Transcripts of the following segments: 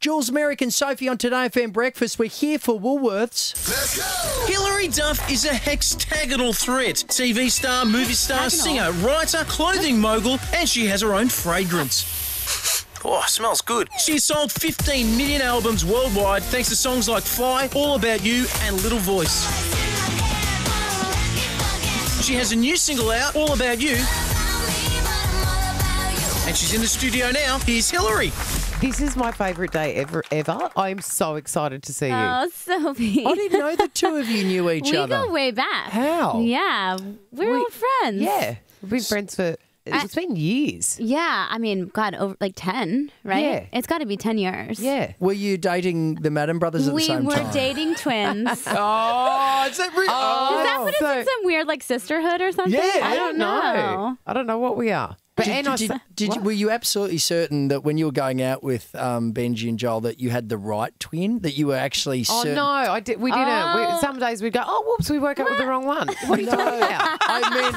Jules Merrick and Sophie on 2DayFM Breakfast. We're here for Woolworths. Let's go! Hilary Duff is a hextagonal threat. TV star, movie star, singer, writer, clothing mogul, and she has her own fragrance. Oh, smells good. She's sold 15 million albums worldwide thanks to songs like Fly, All About You, and Little Voice. She has a new single out, All About You, and she's in the studio now. Here's Hilary. This is my favourite day ever. I'm so excited to see you. Oh, Sophie. I didn't know the two of you knew each other. We go way back. How? Yeah, we're all friends. Yeah, we've been friends for, it's been years. Yeah, I mean, God, over like 10, right? Yeah. It's got to be 10 years. Yeah. Were you dating the Madden brothers at the same time? We were dating twins. Is Oh, is that real? that what it's in some weird like sisterhood or something? Yeah, I don't know. I don't know what we are. But were you absolutely certain that when you were going out with Benji and Joel that you had the right twin? That you were actually certain? no, I did. We didn't. Some days we'd go, oh, whoops, we woke up with the wrong one. What are you talking about? I meant...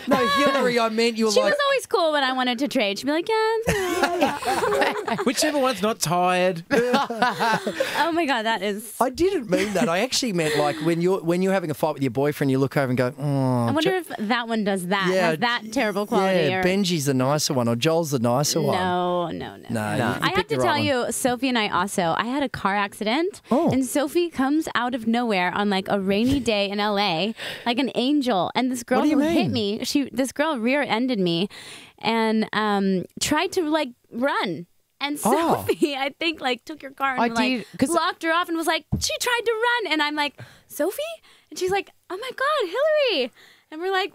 No, Hilary, I meant you were She like... was always cool when I wanted to trade. She'd be like, yeah. Whichever one's not tired. Oh my God, that is... I didn't mean that. I actually meant like when you're having a fight with your boyfriend, you look over and go, oh... I wonder if that one does that. Yeah, has that terrible quality. Yeah, Benji's the nicer one or Joel's the nicer one. No. I have to tell you, Sophie and I also, I had a car accident and Sophie comes out of nowhere on like a rainy day in LA, like an angel. And this girl who hit me, this girl rear-ended me and tried to like run. And Sophie, I think, like took your car and locked her off and was like, she tried to run. And I'm like, Sophie? And she's like, oh my God, Hilary. And we're like,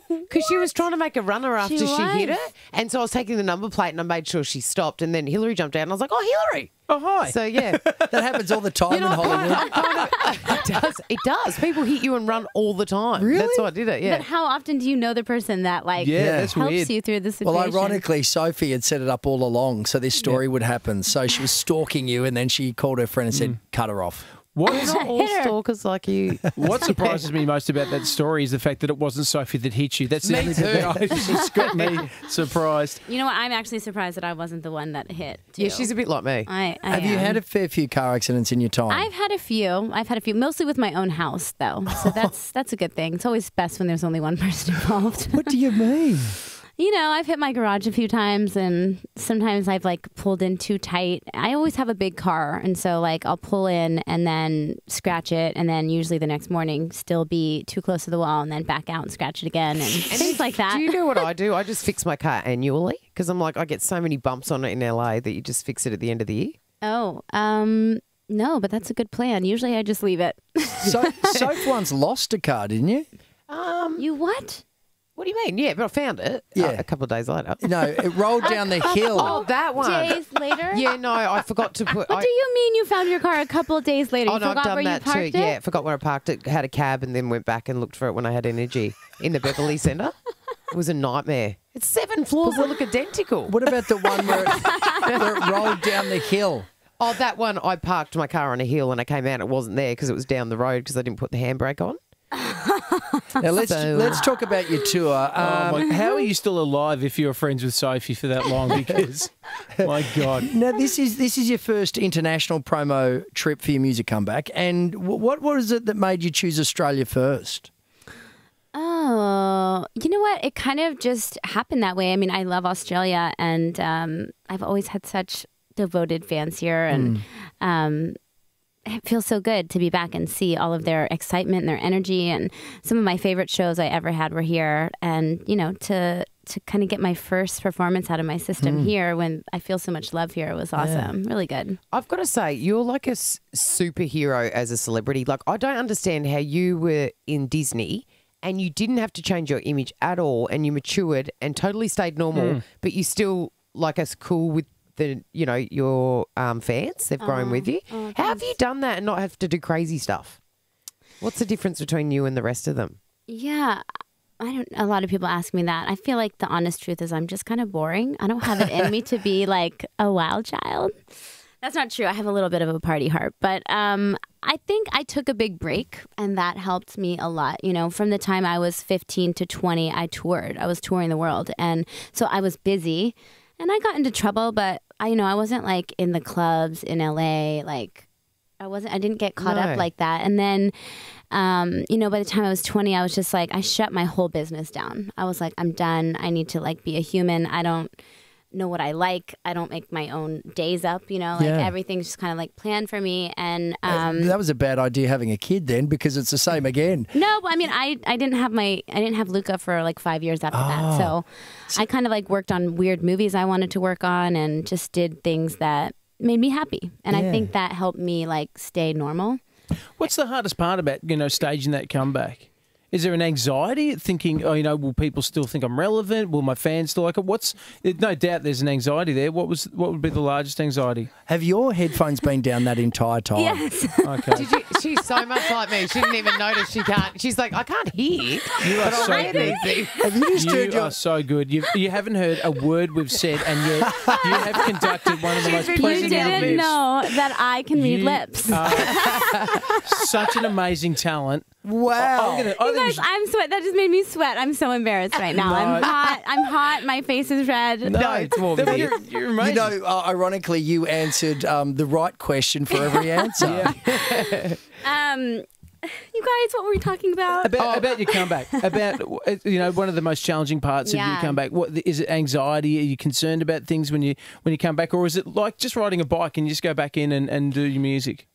because she was trying to make a runner after she hit it. And so I was taking the number plate and I made sure she stopped. And then Hilary jumped out and I was like, oh, Hilary. Oh, hi. So, yeah. That happens all the time in Hollywood. It does. People hit you and run all the time. Really? That's why I did it, yeah. But how often do you know the person that like that's helps weird. you through the situation? Well, ironically, Sophie had set it up all along so this story would happen. So she was stalking you and then she called her friend and said, cut her off. We're not all stalkers like you. What surprises me most about that story is the fact that it wasn't Sophie that hit you. That's the only thing that it's got me surprised. You know what? I'm actually surprised that I wasn't the one that hit. Too. Yeah, she's a bit like me. Have you had a fair few car accidents in your time? I've had a few, mostly with my own house, though. So that's a good thing. It's always best when there's only one person involved. What do you mean? You know, I've hit my garage a few times and sometimes I've like pulled in too tight. I always have a big car and so like I'll pull in and then scratch it and then usually the next morning still be too close to the wall and then back out and scratch it again and things like that. Do you know what I do? I just fix my car annually because I'm like, I get so many bumps on it in LA that you just fix it at the end of the year. Oh, no, but that's a good plan. Usually I just leave it. Soph once lost a car, didn't you? You what? What do you mean? Yeah, but I found it a couple of days later. No, it rolled down the hill. Oh, that one. Days later? Yeah, no, I forgot to put... What do you mean you found your car a couple of days later? You forgot I've done where that you parked too. it? Yeah, forgot where I parked it, had a cab and then went back and looked for it when I had energy in the Beverly Centre. It was a nightmare. It's 7 floors that look identical. What about the one where it rolled down the hill? Oh, that one, I parked my car on a hill and I came out and it wasn't there because it was down the road because I didn't put the handbrake on. Now let's talk about your tour. How are you still alive if you're friends with Sophie for that long? Because, my God. Now this is your first international promo trip for your music comeback. And what was it that made you choose Australia first? Oh, you know what? It kind of just happened that way. I mean, I love Australia and I've always had such devoted fans here and it feels so good to be back and see all of their excitement and their energy. And some of my favorite shows I ever had were here. And, you know, to kind of get my first performance out of my system here when I feel so much love here was awesome. Yeah. Really good. I've got to say, you're like a superhero as a celebrity. Like, I don't understand how you were in Disney and you didn't have to change your image at all and you matured and totally stayed normal, but you still like as cool with your fans. They've grown with you. How have you done that and not have to do crazy stuff? What's the difference between you and the rest of them? Yeah, a lot of people ask me that. I feel like the honest truth is I'm just kind of boring. I don't have it in me to be like a wild child. That's not true. I have a little bit of a party heart, but I think I took a big break and that helped me a lot. You know, from the time I was 15 to 20, I toured. I was touring the world. And so I was busy. And I got into trouble, but I wasn't like in the clubs in LA. Like I didn't get caught up like that. And then, by the time I was 20, I was just like, I shut my whole business down. I was like, I'm done. I need to like be a human. I don't know what I like. I don't make my own days up, everything's just kind of like planned for me. And that was a bad idea having a kid then, because it's the same again. No, but I mean, I didn't have Luca for like 5 years after that. So I kind of like worked on weird movies I wanted to work on and just did things that made me happy. And I think that helped me like stay normal. What's the hardest part about, staging that comeback? Is there an anxiety thinking, will people still think I'm relevant? Will my fans still like it? No doubt there's an anxiety there. What would be the largest anxiety? Have your headphones been down that entire time? Yes. Okay. She's so much like me. She didn't even notice she can't. She's like, I can't hear. You are so good. Have you just turned are so good. You haven't heard a word we've said, and yet you have conducted one of the most pleasing You didn't interviews. know that I can read lips. Such an amazing talent. Wow. You guys, I'm sweat. That just made me sweat. I'm so embarrassed right now. I'm hot. My face is red. No, it's more than You're amazing. Ironically, you answered the right question for every answer. You guys, what were we talking about? About your comeback. About one of the most challenging parts of your comeback. What is it? Anxiety? Are you concerned about things when you come back, or is it like just riding a bike and you just go back in and do your music?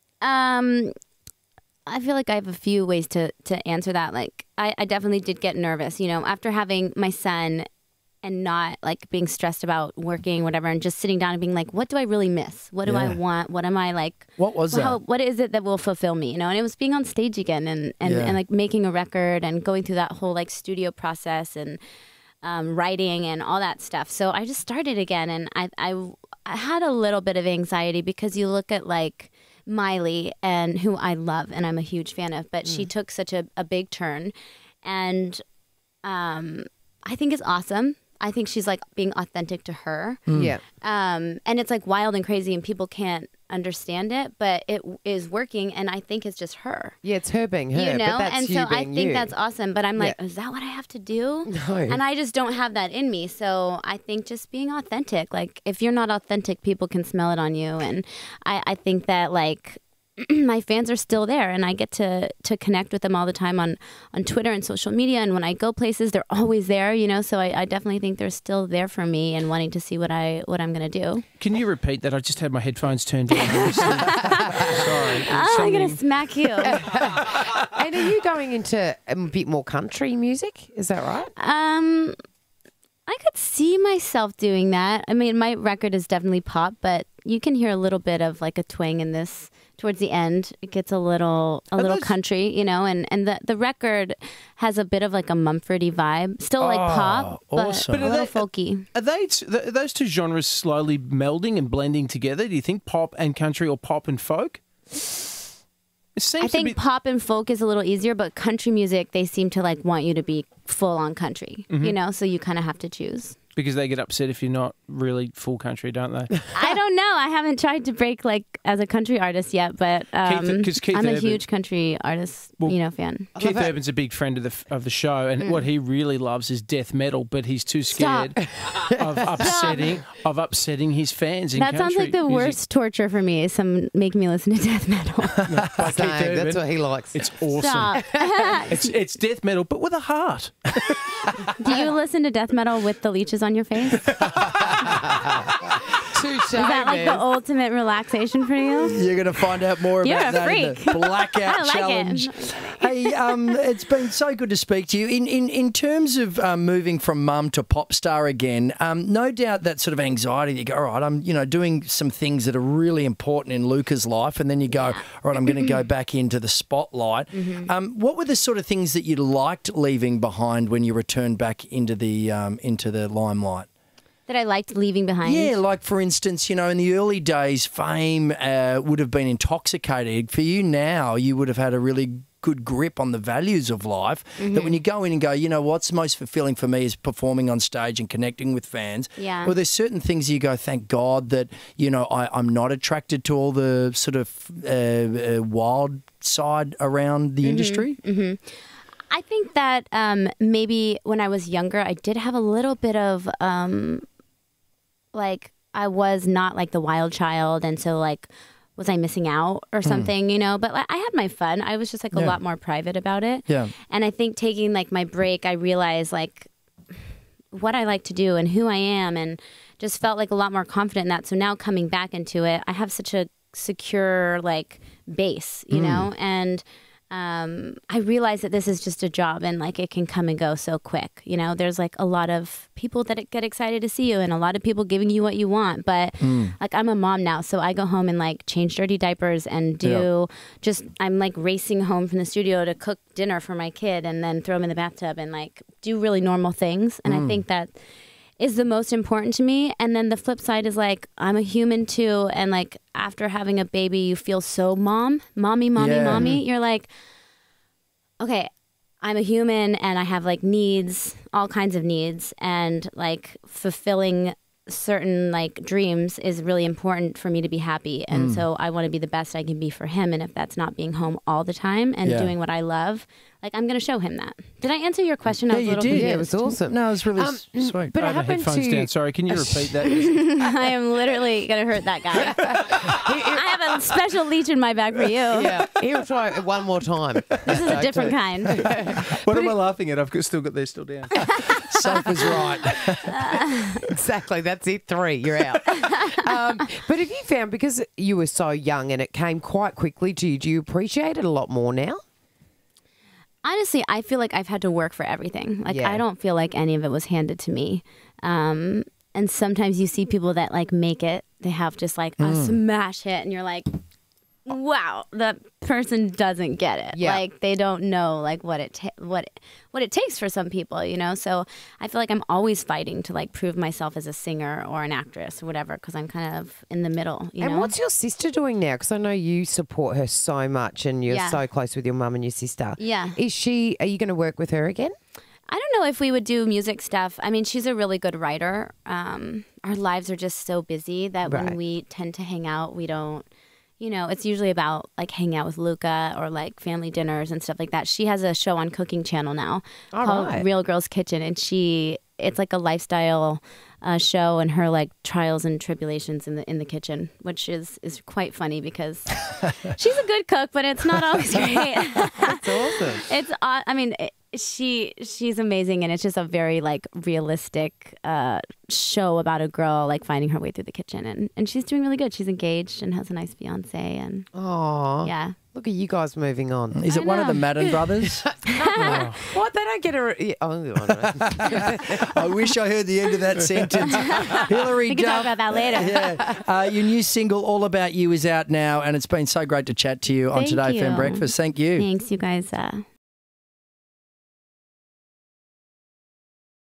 I feel like I have a few ways to answer that. Like, I definitely did get nervous, after having my son and not like being stressed about working, whatever, and just sitting down and being like, what do I really miss? What do I want? What am I like? What was that? What is it that will fulfill me? And it was being on stage again and like making a record and going through that whole like studio process and writing and all that stuff. So I just started again, and I had a little bit of anxiety because you look at like Miley, and who I love and I'm a huge fan of, but she took such a big turn, and I think it's awesome. I think she's like being authentic to her. Yeah. And it's like wild and crazy and people can't understand it, but it is working, and I think it's just her. Yeah, it's her being her. But that's and you so I being think you. that's awesome. But I'm like, is that what I have to do? No. And I just don't have that in me. So I think just being authentic. Like if you're not authentic, people can smell it on you. And I think that like my fans are still there, and I get to connect with them all the time on Twitter and social media. And when I go places, they're always there, So I definitely think they're still there for me and wanting to see what I'm going to do. Can you repeat that? I just had my headphones turned down. Sorry. I'm going to smack you. And are you going into a bit more country music? Is that right? I could see myself doing that. I mean, my record is definitely pop, but you can hear a little bit of like a twang in this. Towards the end, it gets a little country, and the record has a bit of like a Mumfordy vibe, still like pop, awesome. but a little folky. Are those two genres slowly melding and blending together? Do you think pop and country, or pop and folk? I think pop and folk is a little easier, but country music, they seem to like want you to be full on country, so you kind of have to choose. Because they get upset if you're not really full country, don't they? I don't know. I haven't tried to break like as a country artist yet, but Keith I'm a Urban, huge country artist, fan. Keith Urban's a big friend of the show, and what he really loves is death metal, but he's too scared of upsetting his fans. That sounds like the worst torture for me. Is making me listen to death metal. That's what he likes. It's awesome. It's death metal, but with a heart. Do you listen to death metal with the leeches on your face? Is that like the ultimate relaxation for you? You're going to find out more You're about a that in freak. the Blackout I like Challenge. it. Hey, it's been so good to speak to you. In terms of moving from mum to pop star again, no doubt that sort of anxiety that you go, all right, I'm doing some things that are really important in Luca's life, and then you go, all right, I'm going to go back into the spotlight. What were the sort of things that you liked leaving behind when you returned back into the limelight? That I liked leaving behind? Yeah, like for instance, in the early days, fame would have been intoxicating. For you now, you would have had a really good grip on the values of life, that when you go in and go, what's most fulfilling for me is performing on stage and connecting with fans. Yeah. Well, there's certain things you go, thank God that, I'm not attracted to all the sort of wild side around the industry. I think that maybe when I was younger, I did have a little bit of like I was not like the wild child, and so like was I missing out or something, you know? But like, I had my fun. I was just like a lot more private about it. Yeah. And I think taking like my break, I realized like what I like to do and who I am, and just felt like a lot more confident in that. So now coming back into it, I have such a secure like base, you know, and I realize that this is just a job, and like it can come and go so quick. You know, there's like a lot of people that get excited to see you, and a lot of people giving you what you want. But like I'm a mom now, so I go home and like change dirty diapers and do I'm like racing home from the studio to cook dinner for my kid and then throw him in the bathtub and like do really normal things. And I think that is the most important to me. And then the flip side is like I'm a human too, and like after having a baby you feel so mommy. You're like, okay, I'm a human and I have like needs, all kinds of needs, and like fulfilling certain like dreams is really important for me to be happy. And so I want to be the best I can be for him, and if that's not being home all the time and doing what I love, like I'm going to show him that. Did I answer your question? Yeah, I was a you little did. confused. Yeah, it was awesome. No, it was really sweet. But I it have the happened headphones to down. Sorry, can you repeat that? I am literally going to hurt that guy. I have a special leech in my bag for you. Yeah, he'll try it one more time. This is a different kind. What am I laughing at? I've still got these still down. Soph was right. Exactly, that's it. 3, you're out. But have you found, because you were so young and it came quite quickly to you, do you appreciate it a lot more now? Honestly, I feel like I've had to work for everything. Like, I don't feel like any of it was handed to me. And sometimes you see people that, like, make it. They have just, like, a smash hit, and you're like, wow, that person doesn't get it. Yeah. Like, they don't know, like, what it takes for some people, you know? So I feel like I'm always fighting to, like, prove myself as a singer or an actress or whatever, because I'm kind of in the middle, you know? And what's your sister doing now? Because I know you support her so much and you're so close with your mum and your sister. Yeah. Are you going to work with her again? I don't know if we would do music stuff. I mean, she's a really good writer. Our lives are just so busy that when we tend to hang out, we don't, you know, it's usually about like hanging out with Luca or like family dinners and stuff like that. She has a show on Cooking Channel now called Real Girls Kitchen, and it's like a lifestyle show, and her like trials and tribulations in the kitchen, which is quite funny because she's a good cook, but it's not always great. That's awesome. It's I mean. She's amazing, and it's just a very like realistic show about a girl like finding her way through the kitchen, and she's doing really good. She's engaged and has a nice fiance, and yeah. Look at you guys moving on. Is it one of the Madden brothers? What? They don't get a... I wish I heard the end of that sentence. Hilary we can Duff. talk about that later. Yeah. Your new single, All About You, is out now, and it's been so great to chat to you on Thank 2DayFM you. Breakfast. Thank you. Thanks, you guys.